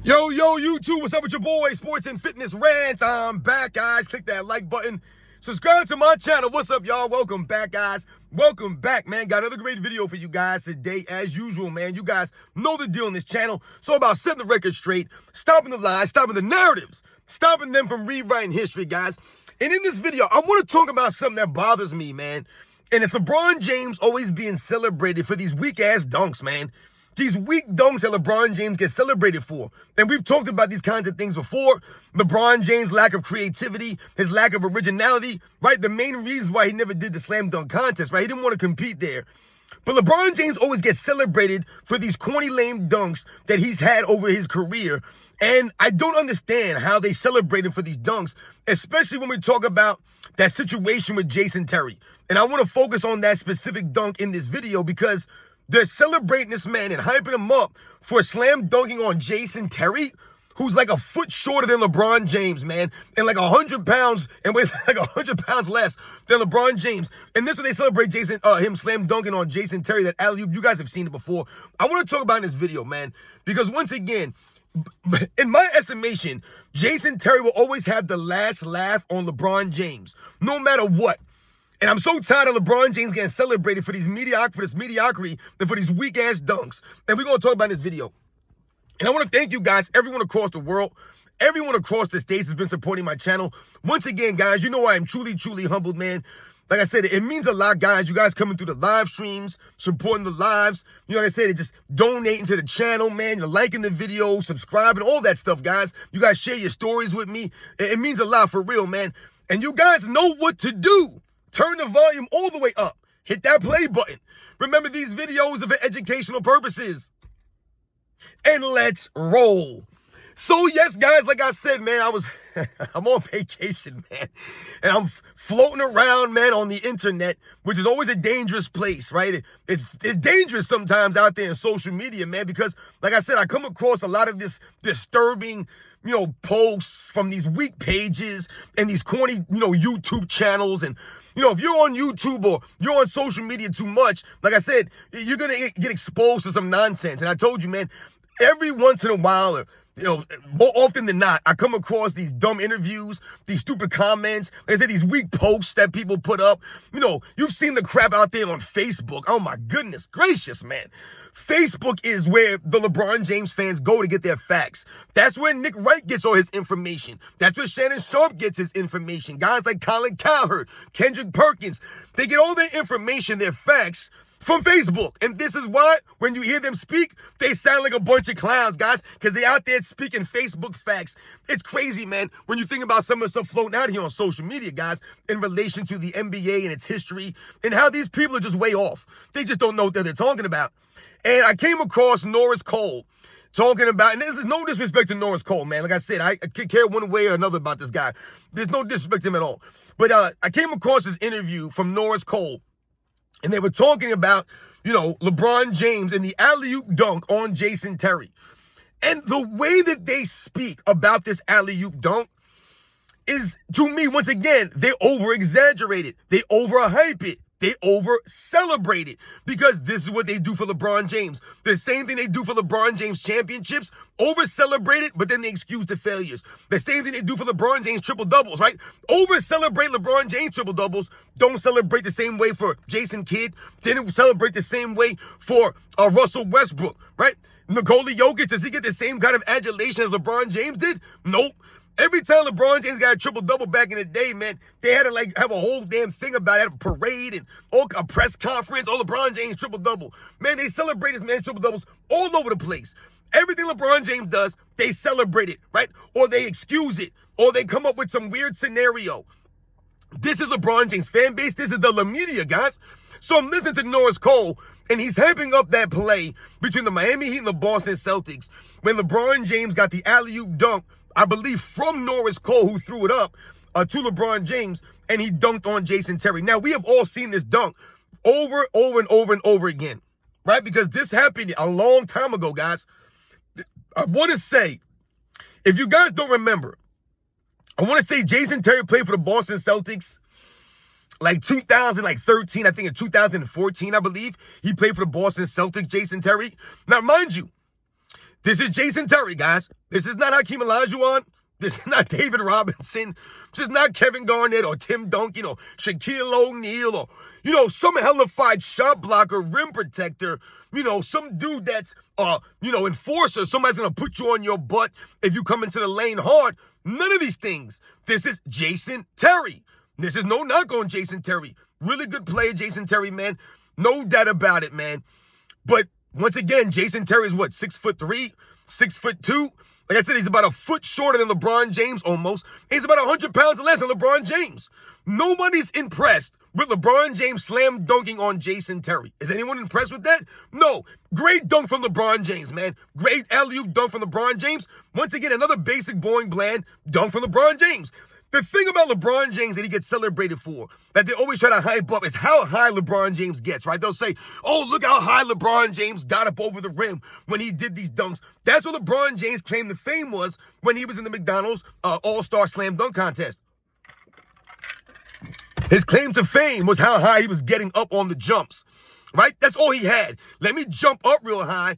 Yo, YouTube, what's up with your boy, Sports and Fitness Rants? I'm back, guys. Click that like button. Subscribe to my channel. What's up, y'all? Welcome back, guys. Welcome back, man. Got another great video for you guys today, as usual, man. You guys know the deal on this channel. So about setting the record straight, stopping the lies, stopping the narratives, stopping them from rewriting history, guys. And in this video, I want to talk about something that bothers me, man. And it's LeBron James always being celebrated for these weak-ass dunks, man. These weak dunks that LeBron James gets celebrated for. And we've talked about these kinds of things before. LeBron James' lack of creativity, his lack of originality, right? The main reason why he never did the slam dunk contest, right? He didn't want to compete there. But LeBron James always gets celebrated for these corny, lame dunks that he's had over his career. And I don't understand how they celebrate him for these dunks, especially when we talk about that situation with Jason Terry. And I want to focus on that specific dunk in this video because they're celebrating this man and hyping him up for slam dunking on Jason Terry, who's like a foot shorter than LeBron James, man, and like 100 pounds, and weighs like 100 pounds less than LeBron James. And this is what they celebrate him slam dunking on Jason Terry, that alley-oop. You guys have seen it before. I want to talk about in this video, man, because once again, in my estimation, Jason Terry will always have the last laugh on LeBron James, no matter what. And I'm so tired of LeBron James getting celebrated for this mediocrity and for these weak-ass dunks. And we're going to talk about in this video. And I want to thank you guys, everyone across the world, everyone across the states has been supporting my channel. Once again, guys, you know I am truly, truly humbled, man. Like I said, it means a lot, guys. You guys coming through the live streams, supporting the lives. You know, like I said, just donating to the channel, man. You're liking the video, subscribing, all that stuff, guys. You guys share your stories with me. It means a lot for real, man. And you guys know what to do. Turn the volume all the way up. Hit that play button. Remember, these videos are for educational purposes. And let's roll. So, yes, guys, like I said, man, I'm on vacation, man. And I'm floating around, man, on the internet, which is always a dangerous place, right? It's dangerous sometimes out there in social media, man, because, like I said, I come across a lot of this disturbing, posts from these weak pages and these corny, YouTube channels. And, if you're on YouTube or you're on social media too much, like I said, you're going to get exposed to some nonsense. And I told you, man, every once in a while, or, more often than not, I come across these dumb interviews, these stupid comments, like I said, these weak posts that people put up. You've seen the crap out there on Facebook. Oh, my goodness gracious, man. Facebook is where the LeBron James fans go to get their facts. That's where Nick Wright gets all his information. That's where Shannon Sharp gets his information. Guys like Colin Cowherd, Kendrick Perkins, they get all their information, their facts, from Facebook. And this is why, when you hear them speak, they sound like a bunch of clowns, guys, because they out there speaking Facebook facts. It's crazy, man, when you think about some of the stuff floating out here on social media, guys, in relation to the NBA and its history, and how these people are just way off. They just don't know what they're talking about. And I came across Norris Cole talking about, and there's no disrespect to Norris Cole, man. Like I said, I could care one way or another about this guy. There's no disrespect to him at all. But I came across this interview from Norris Cole, and they were talking about, LeBron James and the alley-oop dunk on Jason Terry. And the way that they speak about this alley-oop dunk is, to me, once again, they over-exaggerate it. They overhype it. They over-celebrate it, because this is what they do for LeBron James. The same thing they do for LeBron James championships, over-celebrate it, but then they excuse the failures. The same thing they do for LeBron James triple-doubles, right? Over-celebrate LeBron James triple-doubles, don't celebrate the same way for Jason Kidd, didn't celebrate the same way for Russell Westbrook, right? Nikola Jokic, does he get the same kind of adulation as LeBron James did? Nope. Every time LeBron James got a triple-double back in the day, man, they had to, have a whole damn thing about it, a parade and a press conference, LeBron James triple-double. Man, they celebrate this man triple-doubles all over the place. Everything LeBron James does, they celebrate it, right? Or they excuse it, or they come up with some weird scenario. This is LeBron James' fan base. This is the La Media, guys. So I'm listening to Norris Cole, and he's hyping up that play between the Miami Heat and the Boston Celtics when LeBron James got the alley-oop dunk, I believe, from Norris Cole, who threw it up to LeBron James, and he dunked on Jason Terry. Now, we have all seen this dunk over and over again, right? Because this happened a long time ago, guys. I want to say, if you guys don't remember, I want to say Jason Terry played for the Boston Celtics like 2013, I think in 2014, I believe. He played for the Boston Celtics, Jason Terry. Now, mind you, This is Jason Terry, guys. This is not Hakeem Olajuwon. This is not David Robinson. This is not Kevin Garnett or Tim Duncan or Shaquille O'Neal or, some hellified shot blocker, rim protector, some dude that's, enforcer. Somebody's going to put you on your butt if you come into the lane hard. None of these things. This is Jason Terry. This is no knock on Jason Terry. Really good player, Jason Terry, man. No doubt about it, man. But once again, Jason Terry is what, 6'3", 6'2"? Like I said, he's about a foot shorter than LeBron James almost. He's about 100 pounds less than LeBron James. Nobody's impressed with LeBron James slam dunking on Jason Terry. Is anyone impressed with that? No. Great dunk from LeBron James, man. Great alley-oop dunk from LeBron James. Once again, another basic, boring, bland dunk from LeBron James. The thing about LeBron James that he gets celebrated for, that they always try to hype up, is how high LeBron James gets, right? They'll say, oh, look how high LeBron James got up over the rim when he did these dunks. That's what LeBron James' claim to fame was when he was in the McDonald's All-Star Slam Dunk Contest. His claim to fame was how high he was getting up on the jumps, right? That's all he had. Let me jump up real high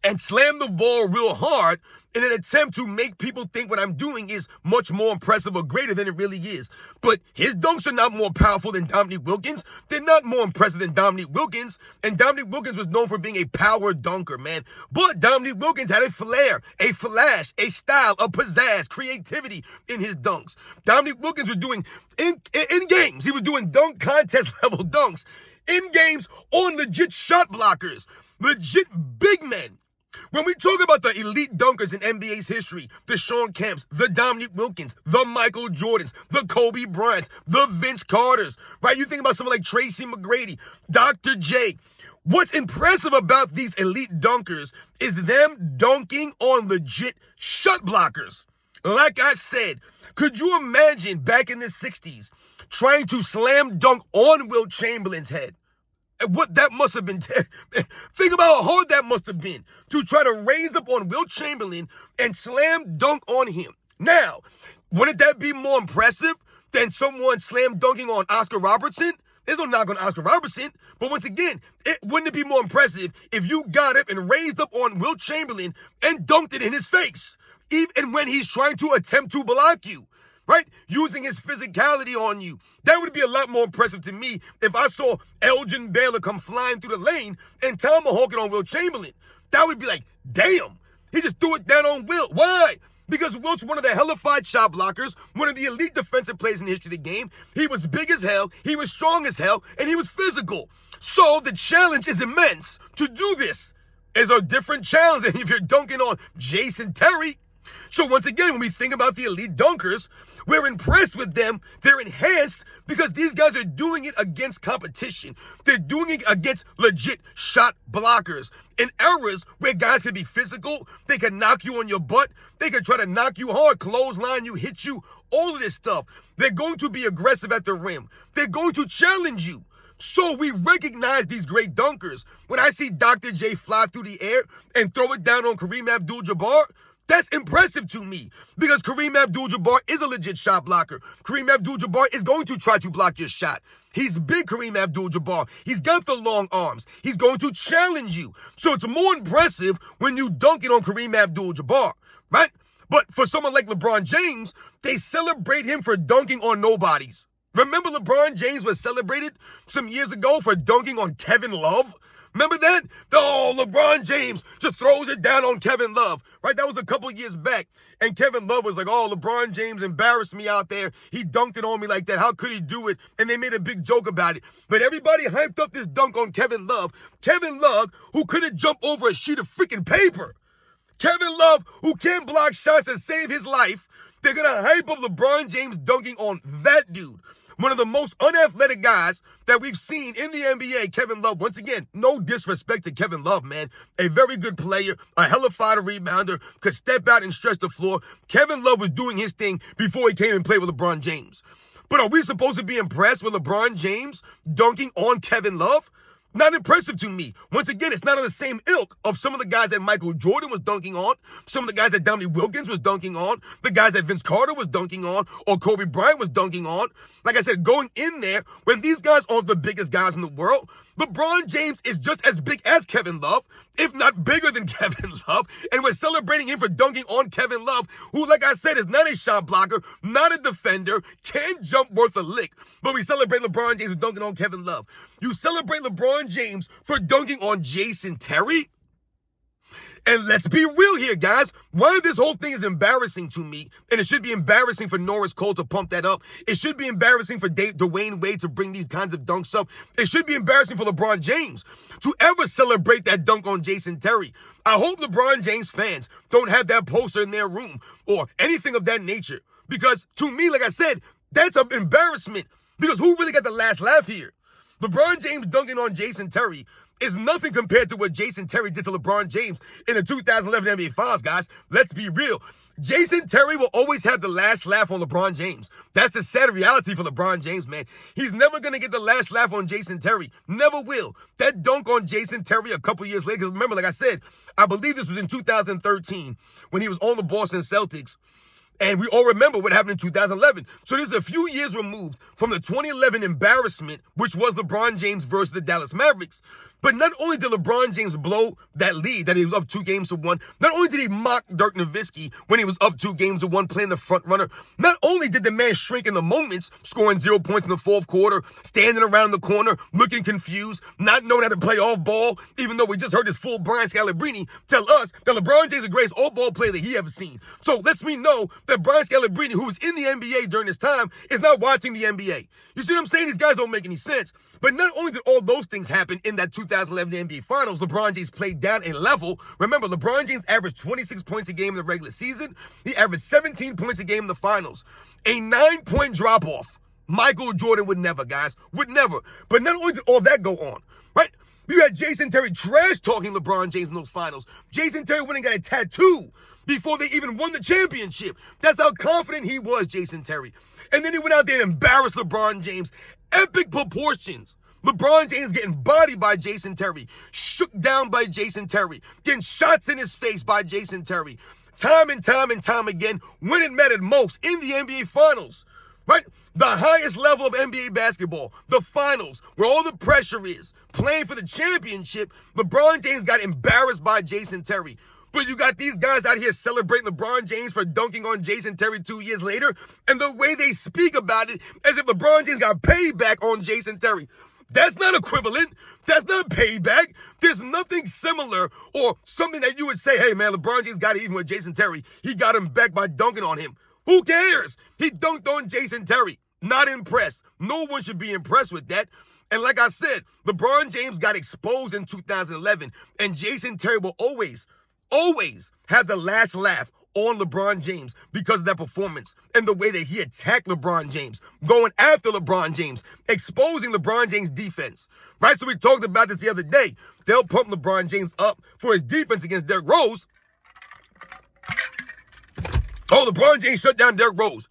and slam the ball real hard in an attempt to make people think what I'm doing is much more impressive or greater than it really is. But his dunks are not more powerful than Dominique Wilkins. They're not more impressive than Dominique Wilkins. And Dominique Wilkins was known for being a power dunker, man. But Dominique Wilkins had a flair, a flash, a style, a pizzazz, creativity in his dunks. Dominique Wilkins was doing, in games, he was doing dunk contest level dunks. In games on legit shot blockers, legit big men. When we talk about the elite dunkers in NBA's history, the Shawn Kemps, the Dominique Wilkins, the Michael Jordans, the Kobe Bryants, the Vince Carters, right? You think about someone like Tracy McGrady, Dr. J. What's impressive about these elite dunkers is them dunking on legit shot blockers. Like I said, could you imagine back in the 60s trying to slam dunk on Wilt Chamberlain's head? And what that must have been. Think about how hard that must have been to try to raise up on Wilt Chamberlain and slam dunk on him. Now, wouldn't that be more impressive than someone slam dunking on Oscar Robertson? There's no knock on Oscar Robertson. But once again, wouldn't it be more impressive if you got up and raised up on Wilt Chamberlain and dunked it in his face, even when he's trying to attempt to block you? Right? Using his physicality on you. That would be a lot more impressive to me if I saw Elgin Baylor come flying through the lane and tomahawk it on Wilt Chamberlain. That would be like, damn, he just threw it down on Wilt. Why? Because Wilt's one of the hellified shot blockers, one of the elite defensive players in the history of the game. He was big as hell, he was strong as hell, and he was physical. So the challenge is immense. To do this is a different challenge than if you're dunking on Jason Terry. So once again, when we think about the elite dunkers, we're impressed with them. They're enhanced because these guys are doing it against competition. They're doing it against legit shot blockers. In eras where guys can be physical, they can knock you on your butt, they can try to knock you hard, clothesline you, hit you, all of this stuff. They're going to be aggressive at the rim. They're going to challenge you. So we recognize these great dunkers. When I see Dr. J fly through the air and throw it down on Kareem Abdul-Jabbar, that's impressive to me because Kareem Abdul-Jabbar is a legit shot blocker. Kareem Abdul-Jabbar is going to try to block your shot. He's big, Kareem Abdul-Jabbar. He's got the long arms. He's going to challenge you. So it's more impressive when you dunk it on Kareem Abdul-Jabbar, right? But for someone like LeBron James, they celebrate him for dunking on nobodies. Remember LeBron James was celebrated some years ago for dunking on Kevin Love? Remember that? Oh, LeBron James just throws it down on Kevin Love, right? That was a couple years back. And Kevin Love was like, oh, LeBron James embarrassed me out there. He dunked it on me like that. How could he do it? And they made a big joke about it. But everybody hyped up this dunk on Kevin Love. Kevin Love, who couldn't jump over a sheet of freaking paper. Kevin Love, who can't block shots and save his life. They're going to hype up LeBron James dunking on that dude. One of the most unathletic guys that we've seen in the NBA, Kevin Love. Once again, no disrespect to Kevin Love, man. A very good player, a hellified rebounder, could step out and stretch the floor. Kevin Love was doing his thing before he came and played with LeBron James. But are we supposed to be impressed with LeBron James dunking on Kevin Love? Not impressive to me. Once again, it's not on the same ilk of some of the guys that Michael Jordan was dunking on, some of the guys that Dominique Wilkins was dunking on, the guys that Vince Carter was dunking on, or Kobe Bryant was dunking on. Like I said, going in there, when these guys aren't the biggest guys in the world, LeBron James is just as big as Kevin Love, if not bigger than Kevin Love, and we're celebrating him for dunking on Kevin Love, who, like I said, is not a shot blocker, not a defender, can't jump worth a lick, but we celebrate LeBron James for dunking on Kevin Love. You celebrate LeBron James for dunking on Jason Terry? And let's be real here, guys. Why this whole thing is embarrassing to me, and it should be embarrassing for Norris Cole to pump that up. It should be embarrassing for Dwayne Wade to bring these kinds of dunks up. It should be embarrassing for LeBron James to ever celebrate that dunk on Jason Terry. I hope LeBron James fans don't have that poster in their room or anything of that nature. Because to me, like I said, that's an embarrassment. Because who really got the last laugh here? LeBron James dunking on Jason Terry is nothing compared to what Jason Terry did to LeBron James in the 2011 NBA Finals, guys. Let's be real. Jason Terry will always have the last laugh on LeBron James. That's the sad reality for LeBron James, man. He's never going to get the last laugh on Jason Terry. Never will. That dunk on Jason Terry a couple years later, because remember, like I said, I believe this was in 2013 when he was on the Boston Celtics. And we all remember what happened in 2011. So this is a few years removed from the 2011 embarrassment, which was LeBron James versus the Dallas Mavericks. But not only did LeBron James blow that lead that he was up 2-1, not only did he mock Dirk Nowitzki when he was up 2-1 playing the front runner, not only did the man shrink in the moments, scoring 0 points in the fourth quarter, standing around the corner, looking confused, not knowing how to play off ball, even though we just heard this fool Brian Scalabrine tell us that LeBron James is the greatest off-ball player that he ever seen. So lets me know that Brian Scalabrine, who was in the NBA during this time, is not watching the NBA. You see what I'm saying? These guys don't make any sense. But not only did all those things happen in that 2011 NBA Finals, LeBron James played down a level. Remember, LeBron James averaged 26 points a game in the regular season. He averaged 17 points a game in the finals. A 9-point drop-off. Michael Jordan would never, guys. Would never. But not only did all that go on, right? You had Jason Terry trash-talking LeBron James in those finals. Jason Terry went and got a tattoo before they even won the championship. That's how confident he was, Jason Terry. And then he went out there and embarrassed LeBron James. Epic proportions. LeBron James getting bodied by Jason Terry, shook down by Jason Terry, getting shots in his face by Jason Terry. Time and time again, when it mattered most in the NBA Finals, right? The highest level of NBA basketball, the finals, where all the pressure is, playing for the championship, LeBron James got embarrassed by Jason Terry. But you got these guys out here celebrating LeBron James for dunking on Jason Terry 2 years later, and the way they speak about it as if LeBron James got payback on Jason Terry. That's not equivalent. That's not payback. There's nothing similar or something that you would say, hey, man, LeBron James got it even with Jason Terry. He got him back by dunking on him. Who cares? He dunked on Jason Terry. Not impressed. No one should be impressed with that. And like I said, LeBron James got exposed in 2011, and Jason Terry will always have the last laugh on LeBron James because of that performance and the way that he attacked LeBron James, going after LeBron James, exposing LeBron James' defense, right? So we talked about this the other day. They'll pump LeBron James up for his defense against Derrick Rose. Oh, LeBron James shut down Derrick Rose.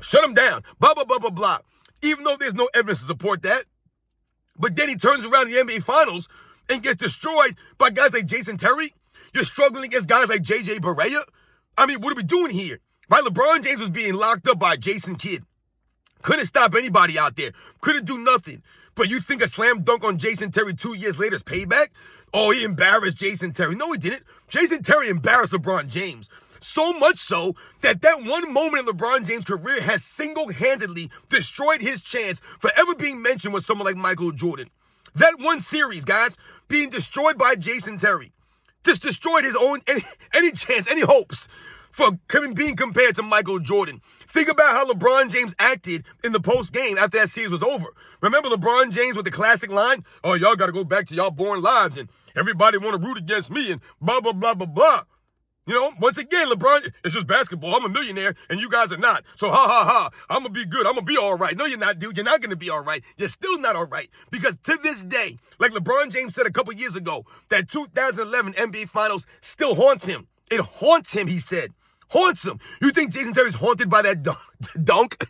Shut him down. Blah, blah, blah, blah, blah. Even though there's no evidence to support that. But then he turns around the NBA Finals and gets destroyed by guys like Jason Terry. You're struggling against guys like J.J. Barea. I mean, what are we doing here? Right? LeBron James was being locked up by Jason Kidd. Couldn't stop anybody out there. Couldn't do nothing. But you think a slam dunk on Jason Terry 2 years later is payback? Oh, he embarrassed Jason Terry. No, he didn't. Jason Terry embarrassed LeBron James. So much so that one moment in LeBron James' career has single-handedly destroyed his chance for ever being mentioned with someone like Michael Jordan. That one series, guys, being destroyed by Jason Terry. Just destroyed his own, any chance, any hopes for being compared to Michael Jordan. Think about how LeBron James acted in the post-game after that series was over. Remember LeBron James with the classic line, oh, y'all got to go back to y'all boring lives, and everybody want to root against me, and blah, blah, blah, blah, blah. You know, once again, LeBron, it's just basketball. I'm a millionaire, and you guys are not. So, ha, ha, ha, I'm going to be good. I'm going to be all right. No, you're not, dude. You're not going to be all right. You're still not all right. Because to this day, like LeBron James said a couple years ago, that 2011 NBA Finals still haunts him. It haunts him, he said. Haunts him. You think Jason Terry's haunted by that dunk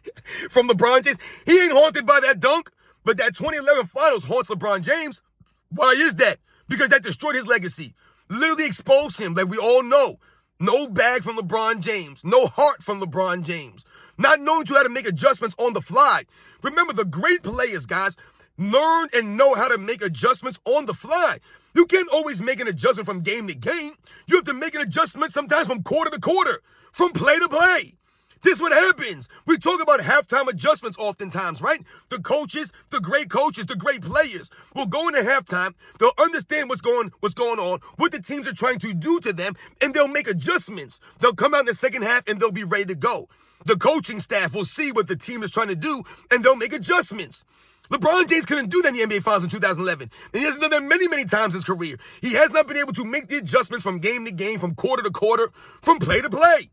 from LeBron James? He ain't haunted by that dunk, but that 2011 Finals haunts LeBron James. Why is that? Because that destroyed his legacy. Literally exposed him, like we all know. No bag from LeBron James. No heart from LeBron James. Not knowing how to make adjustments on the fly. Remember, the great players, guys, learn and know how to make adjustments on the fly. You can't always make an adjustment from game to game. You have to make an adjustment sometimes from quarter to quarter, from play to play. This is what happens. We talk about halftime adjustments oftentimes, right? The coaches, the great players will go into halftime. They'll understand what's going on, what the teams are trying to do to them, and they'll make adjustments. They'll come out in the second half and they'll be ready to go. The coaching staff will see what the team is trying to do, and they'll make adjustments. LeBron James couldn't do that in the NBA Finals in 2011. And he hasn't done that many, many times in his career. He has not been able to make the adjustments from game to game, from quarter to quarter, from play to play.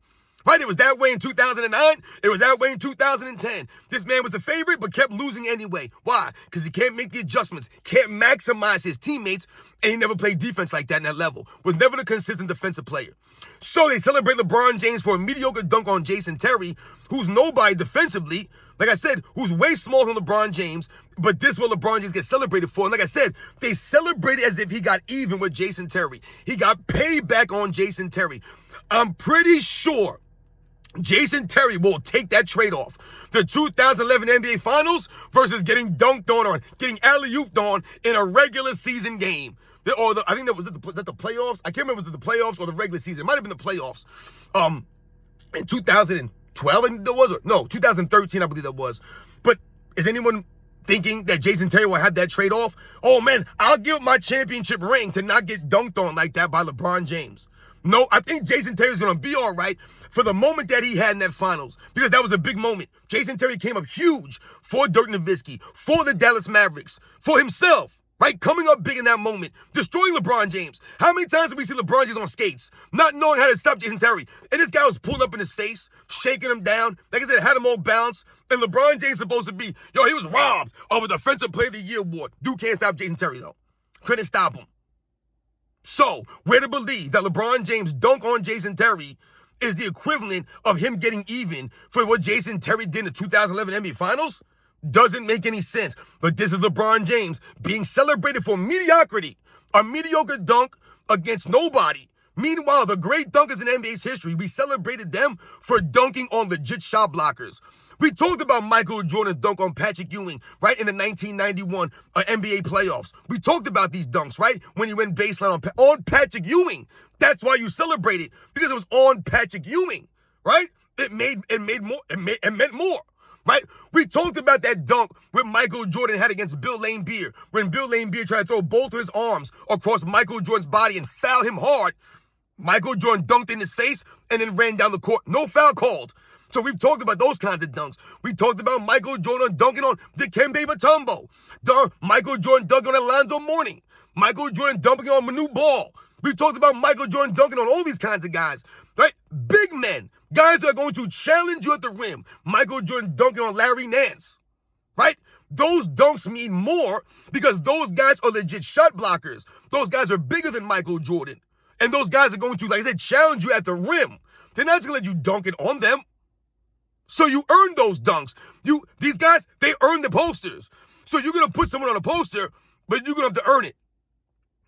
Right? It was that way in 2009. It was that way in 2010. This man was the favorite, but kept losing anyway. Why? Because he can't make the adjustments, can't maximize his teammates, and he never played defense like that in that level. Was never a consistent defensive player. So they celebrate LeBron James for a mediocre dunk on Jason Terry, who's nobody defensively. Like I said, who's way smaller than LeBron James, but this is what LeBron James gets celebrated for. And like I said, they celebrated as if he got even with Jason Terry. He got payback on Jason Terry. I'm pretty sure Jason Terry will take that trade-off. The 2011 NBA Finals versus getting dunked on or getting alley-ooped on in a regular season game. I think that was the playoffs. I can't remember if it was the playoffs or the regular season. It might have been the playoffs. In 2012, I think that was. No, 2013, I believe that was. But is anyone thinking that Jason Terry will have that trade-off? Oh, man, I'll give up my championship ring to not get dunked on like that by LeBron James. No, I think Jason Terry is going to be all right for the moment that he had in that finals, because that was a big moment. Jason Terry came up huge for Dirk Nowitzki, for the Dallas Mavericks, for himself, right? Coming up big in that moment, destroying LeBron James. How many times did we see LeBron James on skates, not knowing how to stop Jason Terry? And this guy was pulling up in his face, shaking him down. Like I said, had him on balance. And LeBron James supposed to be, he was robbed of a Defensive Player of the Year award. Dude can't stop Jason Terry, though. Couldn't stop him. So, we're to believe that LeBron James' dunk on Jason Terry is the equivalent of him getting even for what Jason Terry did in the 2011 NBA Finals? Doesn't make any sense. But this is LeBron James being celebrated for mediocrity. A mediocre dunk against nobody. Meanwhile, the great dunkers in NBA's history, we celebrated them for dunking on legit shot blockers. We talked about Michael Jordan's dunk on Patrick Ewing, right, in the 1991 NBA playoffs. We talked about these dunks, right, when he went baseline on Patrick Ewing. That's why you celebrate it, because it was on Patrick Ewing, right? It meant more, right? We talked about that dunk that Michael Jordan had against Bill Laimbeer, when Bill Laimbeer tried to throw both of his arms across Michael Jordan's body and foul him hard. Michael Jordan dunked in his face and then ran down the court. No foul called. So we've talked about those kinds of dunks. We talked about Michael Jordan dunking on Dikembe Mutombo. Michael Jordan dunking on Alonzo Mourning. Michael Jordan dunking on Manu Ball. We've talked about Michael Jordan dunking on all these kinds of guys, right? Big men, guys that are going to challenge you at the rim. Michael Jordan dunking on Larry Nance, right? Those dunks mean more because those guys are legit shot blockers. Those guys are bigger than Michael Jordan. And those guys are going to, like I said, challenge you at the rim. They're not going to let you dunk it on them. So you earn those dunks. These guys, they earn the posters. So you're going to put someone on a poster, but you're going to have to earn it.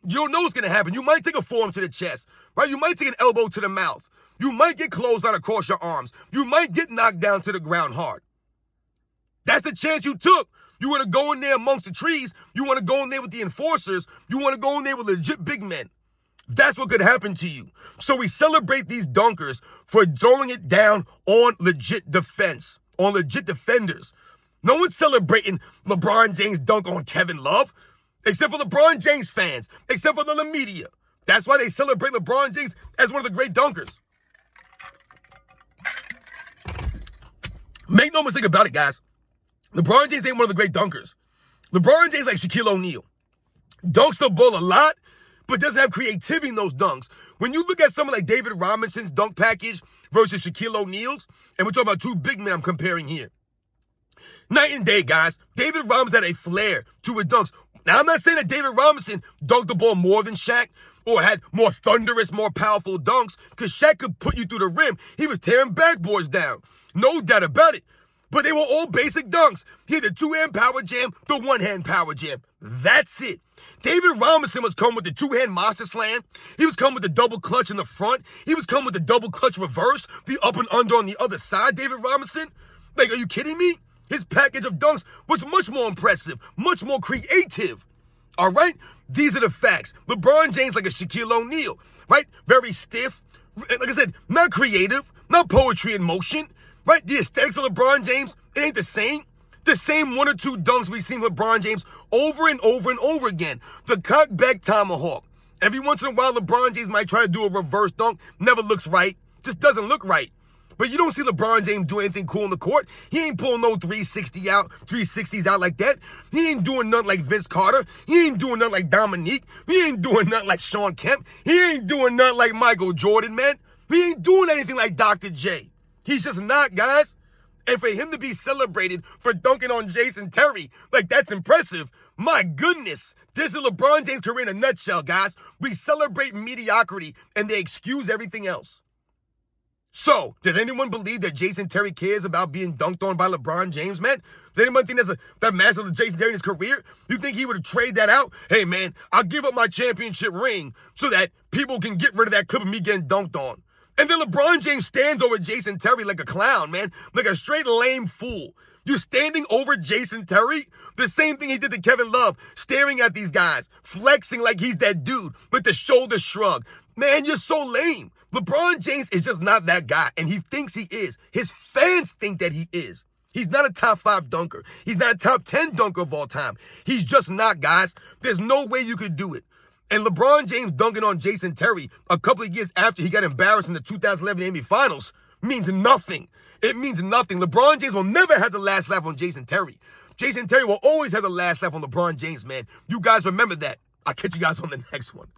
You don't know what's going to happen. You might take a forearm to the chest, right? You might take an elbow to the mouth. You might get clothesline across your arms. You might get knocked down to the ground hard. That's the chance you took. You want to go in there amongst the trees. You want to go in there with the enforcers. You want to go in there with legit big men. That's what could happen to you. So we celebrate these dunkers for throwing it down on legit defense, on legit defenders. No one's celebrating LeBron James' dunk on Kevin Love, except for LeBron James fans, except for the media. That's why they celebrate LeBron James as one of the great dunkers. Make no mistake about it, guys. LeBron James ain't one of the great dunkers. LeBron James like Shaquille O'Neal. Dunks the ball a lot, but doesn't have creativity in those dunks. When you look at someone like David Robinson's dunk package versus Shaquille O'Neal's, and we're talking about two big men I'm comparing here. Night and day, guys. David Robinson had a flair to his dunks. Now, I'm not saying that David Robinson dunked the ball more than Shaq or had more thunderous, more powerful dunks, because Shaq could put you through the rim. He was tearing backboards down. No doubt about it. But they were all basic dunks. He had the two-hand power jam, the one-hand power jam. That's it. David Robinson was coming with the two-hand monster slam. He was coming with the double clutch in the front. He was coming with the double clutch reverse, the up and under on the other side, David Robinson. Like, are you kidding me? His package of dunks was much more impressive, much more creative. All right? These are the facts. LeBron James like a Shaquille O'Neal, right? Very stiff. Like I said, not creative, not poetry in motion, right? The aesthetics of LeBron James, it ain't the same. The same one or two dunks we've seen LeBron James over and over and over again. The cock-back tomahawk. Every once in a while, LeBron James might try to do a reverse dunk. Never looks right. Just doesn't look right. But you don't see LeBron James do anything cool on the court. He ain't pulling no 360s out like that. He ain't doing nothing like Vince Carter. He ain't doing nothing like Dominique. He ain't doing nothing like Sean Kemp. He ain't doing nothing like Michael Jordan, man. He ain't doing anything like Dr. J. He's just not, guys. And for him to be celebrated for dunking on Jason Terry, like that's impressive. My goodness. This is LeBron James' career in a nutshell, guys. We celebrate mediocrity and they excuse everything else. So, does anyone believe that Jason Terry cares about being dunked on by LeBron James, man? Does anyone think that matters to Jason Terry in his career? You think he would trade that out? Hey, man, I'll give up my championship ring so that people can get rid of that clip of me getting dunked on. And then LeBron James stands over Jason Terry like a clown, man. Like a straight lame fool. You standing over Jason Terry? The same thing he did to Kevin Love, staring at these guys, flexing like he's that dude with the shoulder shrug. Man, you're so lame. LeBron James is just not that guy, and he thinks he is. His fans think that he is. He's not a top 5 dunker. He's not a top 10 dunker of all time. He's just not, guys. There's no way you could do it. And LeBron James dunking on Jason Terry a couple of years after he got embarrassed in the 2011 NBA Finals means nothing. It means nothing. LeBron James will never have the last laugh on Jason Terry. Jason Terry will always have the last laugh on LeBron James, man. You guys remember that. I'll catch you guys on the next one.